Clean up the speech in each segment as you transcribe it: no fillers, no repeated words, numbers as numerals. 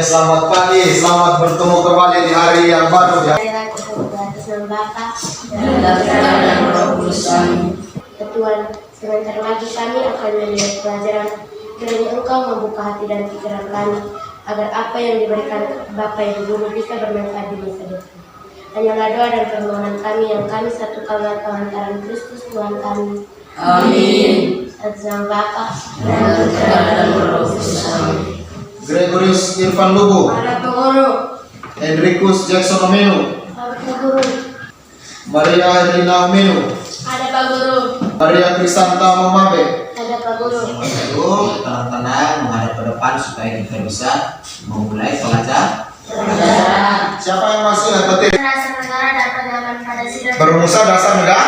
selamat pagi, selamat bertemu kembali di hari yang baru ya. Tuhan, sebentar lagi kami akan melihat pelajaran. Kiranya Engkau membuka hati dan pikiran kami, agar apa yang diberikan Bapa yang di bumi bisa bermanfaat di masa depan. Hanyalah doa dan permohonan kami yang kami satukan dengan pengantaran Kristus Tuhan kami. Amin. Azam Bapa dan Putra dan Roh Kudus. Amin. Gregorius Irfan Lugo, Ada Guru. Enricus Jackson Omenu, Ada Guru. Maria Herlina Omenu, Ada Pak Guru. Maria Krisanta Mamabe. Ada Pak Guru. Ayo tenang-tenang menghadap ke depan supaya kita bisa memulai pelajaran. Siapa yang masih angkat Dasar negara dapat dalam pada sidang. Perumusan dasar negara?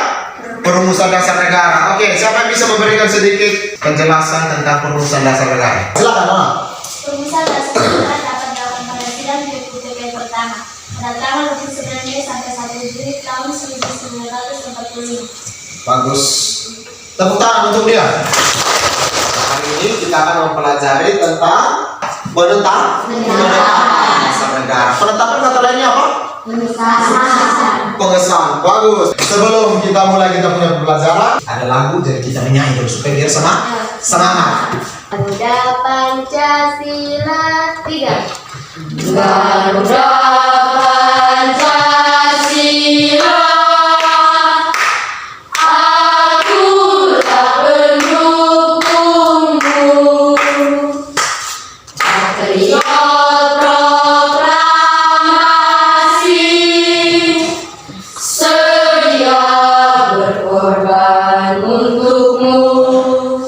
Perumusan dasar negara. Oke, siapa yang bisa memberikan sedikit penjelasan tentang perumusan dasar negara? Silakan, Mama. Perumusan dasar negara dapat dilakukan pada sidang PPP pertama pada tanggal 29 Mei sampai 1 Juli tahun 1945. Bagus. Tepuk tangan untuk dia. Hari ini kita akan mempelajari tentang penetapan dasar negara. Penetapan kata lainnya apa? Pengesahan. Bagus. Sebelum kita mulai kita punya pembelajaran, ada lagu jadi kita menyanyi dulu supaya biar semangat. Garuda Pancasila 3. Garuda Pancasila, akulah pendukungmu. Patriot proklamasi, sedia berkorban untukmu.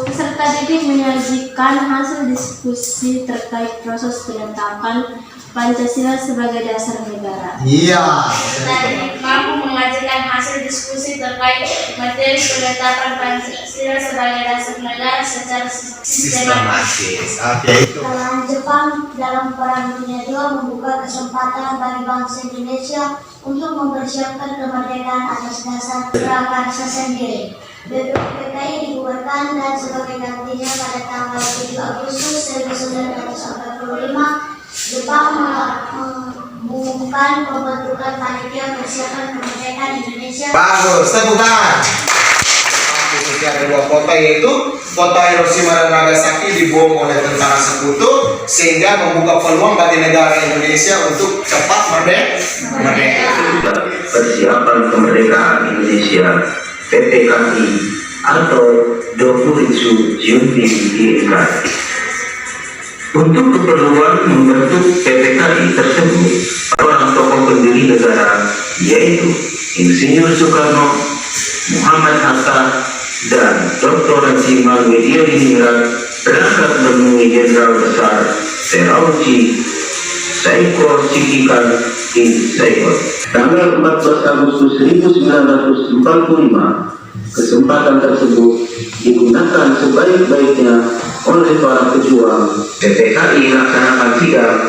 Peserta didik menyajikan hasil diskusi terkait proses penetapan Pancasila sebagai dasar negara. Iya. Tadi mampu mengajarkan hasil diskusi terkait materi penetapan Pancasila sebagai dasar negara secara sistematis. Oke. Kesalahan Jepang dalam Perang Dunia II membuka kesempatan bagi bangsa Indonesia untuk mempersiapkan kemerdekaan atas dasar prakarsa sendiri. BPPKI dibubarkan dan sebagai gantinya pada tanggal 7 Agustus 1945 Jepang mengumumkan pembentukan panitia persiapan kemerdekaan Indonesia. Bagus, tepuk tangan. Ada dua kota, yaitu kota Hiroshima dan Nagasaki dibom oleh tentara sekutu sehingga membuka peluang bagi negara Indonesia untuk cepat merdeka. Persiapan kemerdekaan Indonesia PPKI atau Dokuritsu Junpei Ikai. Untuk keperluan membentuk PPKI tersebut, orang tokoh pendiri negara yaitu Insinyur Soekarno, Muhammad Hatta, dan Dr. Raji Mangudya berangkat menemui Jenderal Besar Terauchi Saiko Shikikan di Saigon. Tanggal 14 Agustus 1945, kesempatan tersebut digunakan sebaik-baiknya oleh para pejuang. PPKI melaksanakan sidang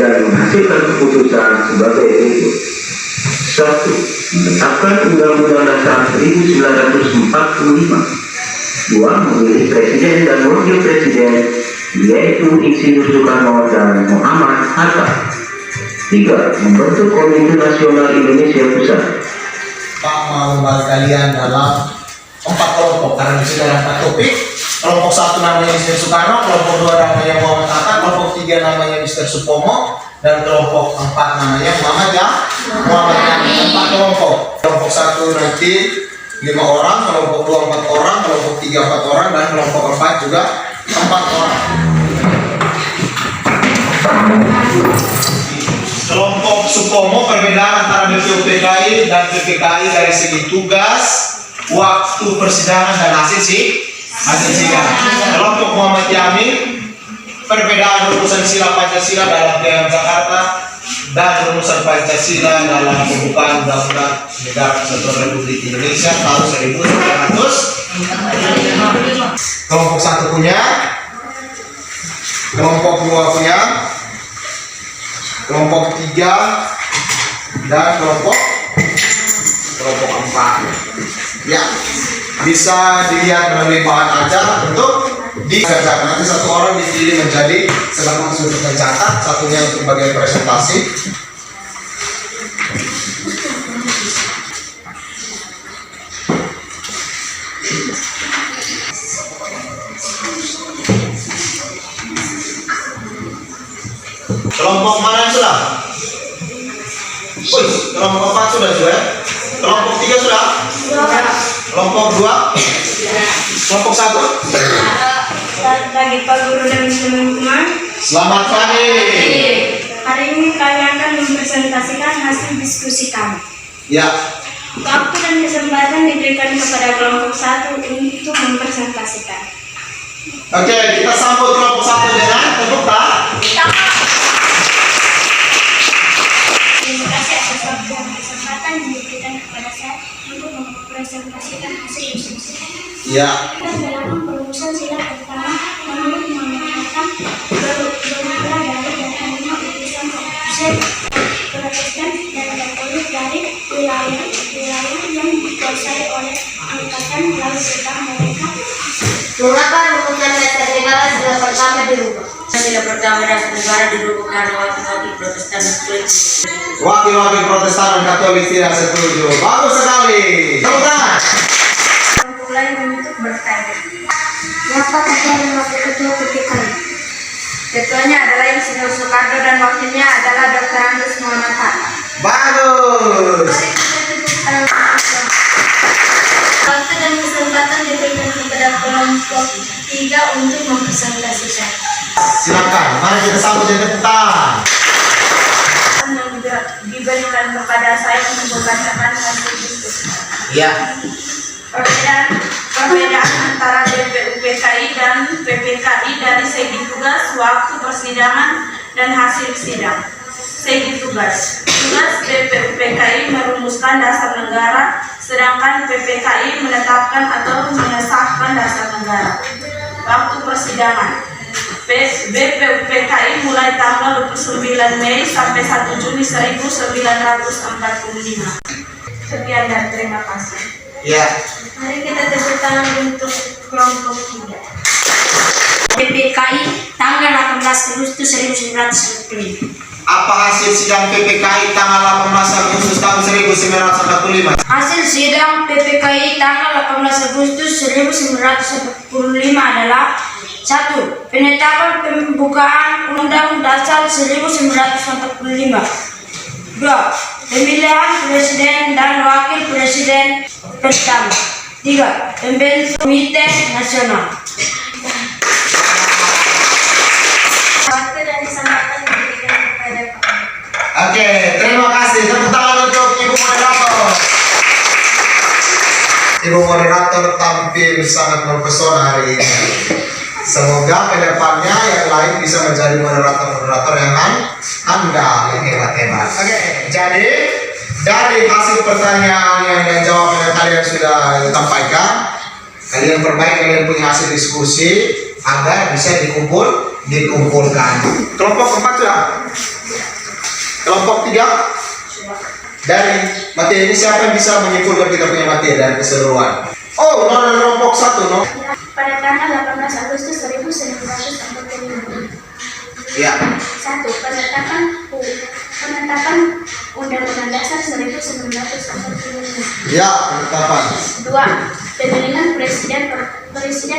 dan menghasilkan keputusan sebagai berikut. 1. Menetapkan Undang-Undang Dasar 1945. 2. Memilih Presiden dan Wakil Presiden yaitu Insinyur Soekarno dan Muhammad Hatta. 3. Membentuk Komite Nasional Indonesia Pusat. Pak mau membagi kalian dalam 4 kelompok karena di sini ada 4 topik. Kelompok 1 namanya Mr. Soekarno, kelompok 2 namanya Muhammad Hatta, kelompok 3 namanya Mr. Supomo, dan kelompok 4 namanya Muhammad Yamin. 4 kelompok. Kelompok 1 nanti 5 orang, kelompok 2 4 orang, kelompok 3 4 orang, dan kelompok 4 juga 4 orang. Kelompok Supomo, perbedaan antara BPPKI dan PPKI dari segi tugas, waktu persidangan, dan hasil sidang. Kelompok Muhammad Yamin, perbedaan rumusan sila Pancasila dalam Piagam Jakarta dan rumusan Pancasila dalam pembukaan Undang-Undang Negara Kesatuan Republik Indonesia tahun 1945. Kelompok 1 punya, kelompok 2 punya, kelompok 3 dan kelompok 4. Ya, bisa dilihat melalui bahan aja untuk dikerjakan. Nanti satu orang dipilih menjadi sebagai untuk mencatat, satunya untuk bagian presentasi. Kelompok mana yang sudah? Kelompok 4 sudah juga ya? Kelompok 3 sudah? Kelompok 2? Kelompok 1? Bagi Pak Guru dan teman-teman, Selamat pagi. hari ini kami akan mempresentasikan hasil diskusi kami. Ya, Waktu dan kesempatan diberikan kepada kelompok 1 untuk mempresentasikan. oke, kita sambut kelompok 1 dengan tepuk tangan. Terima kasih atas waktu dan kesempatan yang diberikan kepada saya untuk mempresentasikan hasil diskusi. Ya, Kita dalam perumusan sila pertama menurut mengatakan bermula dari datangnya utusan Protestan dan Katolik dari wilayah yang dikuasai oleh angkatan laut utama mereka. Mengapa rumusan dasar negara sila pertama dirubah? Sila pertama dasar negara dirubah karena wakil-wakil Protestan dan Katolik. wakil-wakil Protestan dan Katolik tidak setuju. Bagus sekali. Tepuk tangan. Mulai untuk bertanya. Siapa ketua dan wakil ketua PPK? Ketuanya adalah Insinyur Soekarno dan wakilnya adalah Dr. Andes Muhammad Hatta. Bagus. Waktu dan kesempatan diberikan kepada kelompok 3 untuk mempresentasikan. Silakan. Mari kita sambut dengan tepuk tangan. Yang diberikan kepada saya untuk membacakan hasil diskusi. Ya. Perbedaan antara BPUPKI dan PPKI dari segi tugas, waktu persidangan, dan hasil sidang. Segi tugas. Tugas BPUPKI merumuskan dasar negara, sedangkan PPKI menetapkan atau mengesahkan dasar negara. Waktu persidangan. BPUPKI mulai tanggal 29 Mei sampai 1 Juni 1945. Sekian dan terima kasih. Ya. Mari kita tepuk tangan untuk kelompok 3. PPKI tanggal 18 Agustus 1945. Apa hasil sidang PPKI tanggal 18 Agustus tahun 1945? Hasil sidang PPKI tanggal 18 Agustus 1945 adalah 1. Penetapan pembukaan Undang Dasar 1945. 2. Pemilihan Presiden dan Wakil Presiden pertama. 3. Pembentuk Komite Nasional. Waktu dan kesempatan diberikan kepada kami. Oke, terima kasih. Tepuk tangan untuk Ibu Moderator. Ibu Moderator tampil sangat mempesona hari ini. Semoga kedepannya yang lain bisa menjadi moderator-moderator yang handal, yang hebat-hebat. Oke, jadi dari hasil pertanyaan yang jawabannya kalian sudah sampaikan, kalian perbaiki, kalian punya hasil diskusi agar bisa dikumpulkan. Kelompok 4 sudah? Kelompok 3? Dari materi ini siapa yang bisa menyimpulkan kita punya materi dari keseluruhan? Oh, kelompok 1, no? Pada tanggal 18 Agustus 1945. Ya. 1. Penetapan Undang-Undang Dasar 1945. Ya, penetapan. 2. Pemilihan presiden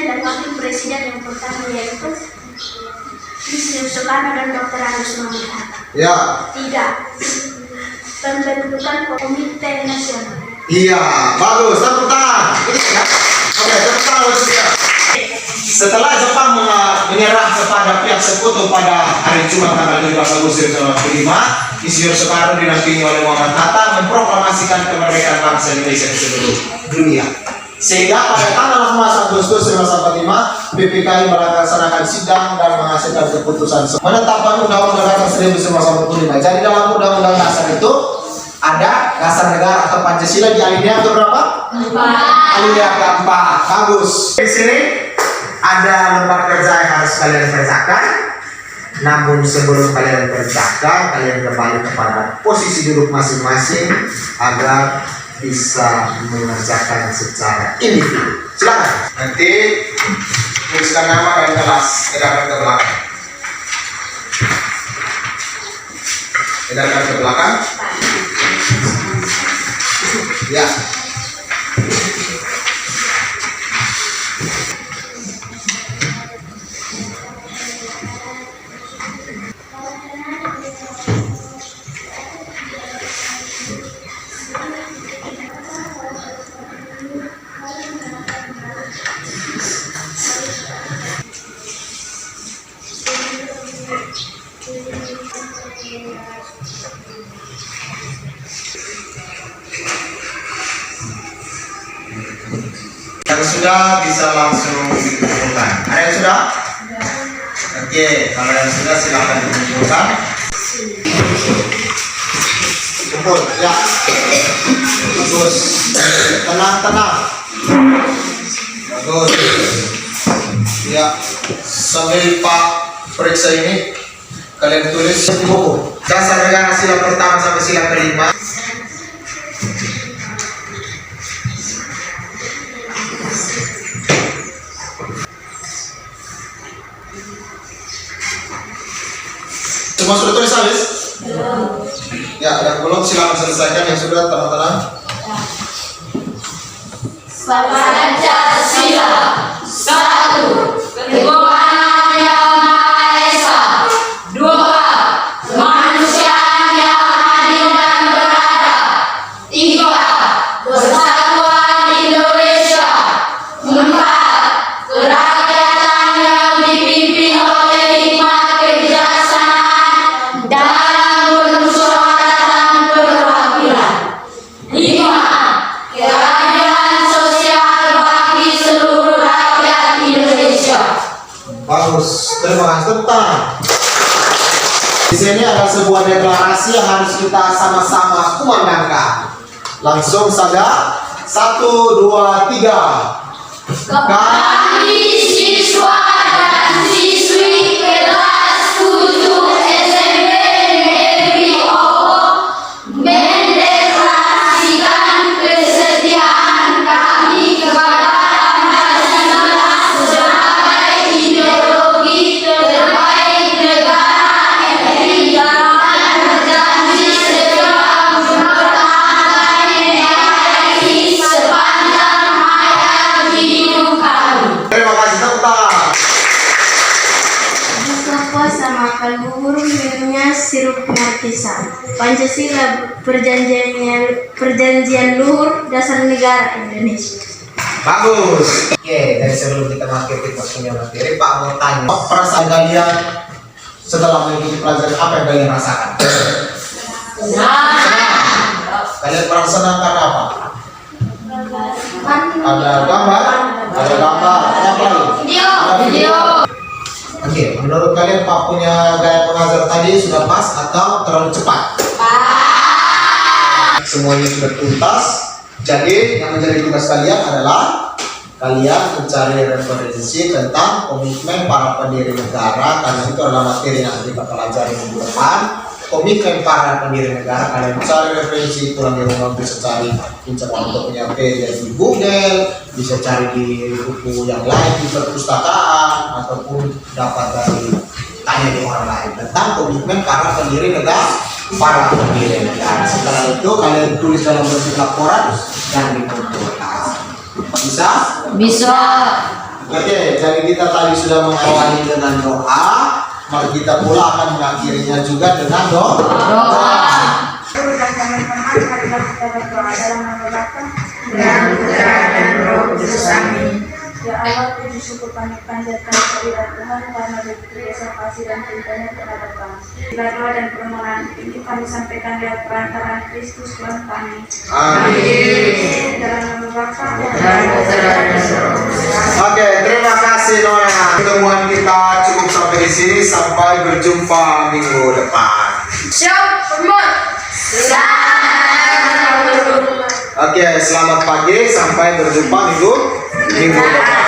dan wakil presiden yang pertama yaitu Insinyur Soekarno dan Dr. Andes Muhammad Hatta. Ya. 3. Pembentukan Komite Nasional. Iya, bagus. Tepuk tangan. Ya. Oke, tepuk tangan untuk dia. Setelah Jepang menyerah kepada pihak sekutu pada hari Jumat tanggal 17 Agustus 1945, Insinyur Soekarno dinampingi oleh Muhammad Hatta memproklamasikan kemerdekaan bangsa Indonesia di seluruh dunia. Sehingga pada tanggal 18 Agustus 1945, PPKI melaksanakan sidang dan menghasilkan keputusan menetapkan Undang-Undang Dasar 1945. Jadi dalam Undang-Undang Dasar itu ada dasar negara atau Pancasila di alinea berapa? 4. Alinea keempat. Bagus. Di sini ada lembar kerja yang harus kalian kerjakan. Namun sebelum kalian kerjakan, kalian kembali kepada posisi duduk masing-masing agar bisa mengerjakan secara individu. Silakan. Nanti tuliskan nama dan kelas, edarkan ke belakang. Edarkan ke belakang. Ya. Yang sudah bisa langsung dikumpulkan. Ada yang sudah? Oke, kalau yang sudah silakan dikumpulkan. Kumpul, ya. Bagus. Tenang. Bagus. Ya, sambil Pak periksa ini, kalian tulis di buku. Dasar negara sila pertama sampai sila kelima. Semua sudah tulis habis? Ya, yang belum silakan selesaikan, yang sudah tenang-tenang. Pancasila 1. Ketuhanan Yang Maha Esa. 2. Kemanusiaan yang adil dan beradab. 3. Persatuan Indonesia. 4. Kerakyatan yang dipimpin oleh hikmat kebijaksanaan dalam permusyawaratan perwakilan. 5. Keadilan sosial bagi seluruh rakyat Indonesia. Bagus, terima kasih. Tentang di sini ada sebuah deklarasi yang harus kita sama-sama kumandangkan. Langsung saja, 1, 2, 3. Kami siswa dan siswi kelas 7 SMP Negeri Obo mendeklarasikan kesetiaan kami kepada Pancasila sebagai ideologi terbaik negara NRI dan berjanji setia mempertahankan NRI sepanjang hayat hidup kami. Terima kasih, tentang. Mustafa sama Kalbubur minumnya sirup markisa. Pancasila perjanjian luhur dasar negara Indonesia. Bagus. Oke, dari sebelum kita materi waktunya materi, Pak mau tanya, perasaan kalian setelah mengikuti pelajaran apa yang kalian rasakan? Senang. Kalian merasa senang karena apa? Ada gambar, ada apa lagi? Video. Oke, menurut kalian Pak punya gaya mengajar tadi sudah pas atau terlalu cepat? Semuanya sudah tuntas. Jadi yang menjadi tugas kalian adalah kalian mencari referensi tentang komitmen para pendiri negara, karena itu adalah materi yang kita pelajari minggu depan. Komitmen para pendiri negara, kalian cari referensi, pulang di rumah bisa cari pinjam untuk punya PDF di Google, bisa cari di buku yang lain di perpustakaan, ataupun dapat dari tanya di orang lain tentang komitmen para pendiri negara. Setelah itu kalian tulis dalam bentuk laporan dan dikumpulkan. Bisa? Oke, jadi kita tadi sudah mengawali dengan doa. Mari kita pula akan mengakhirinya juga dengan doa. Dan teman-teman, marilah kita berdoa dalam nama Bapa dan Putra dan Roh Kudus. Amin. Ya Allah, puji syukur kami panjatkan kehadirat Tuhan karena begitu besar kasih dan cintanya terhadap kami. Bila doa dan permohonan ini kami sampaikan lewat perantaraan Kristus Tuhan kami. Amin. Dalam nama Bapa Dan Putra dan Roh Kudus. Oke, terima kasih Nona. Pertemuan kita cukup sampai di sini. Sampai berjumpa minggu depan. Siap, Permot. Oke, selamat pagi. Sampai berjumpa minggu depan.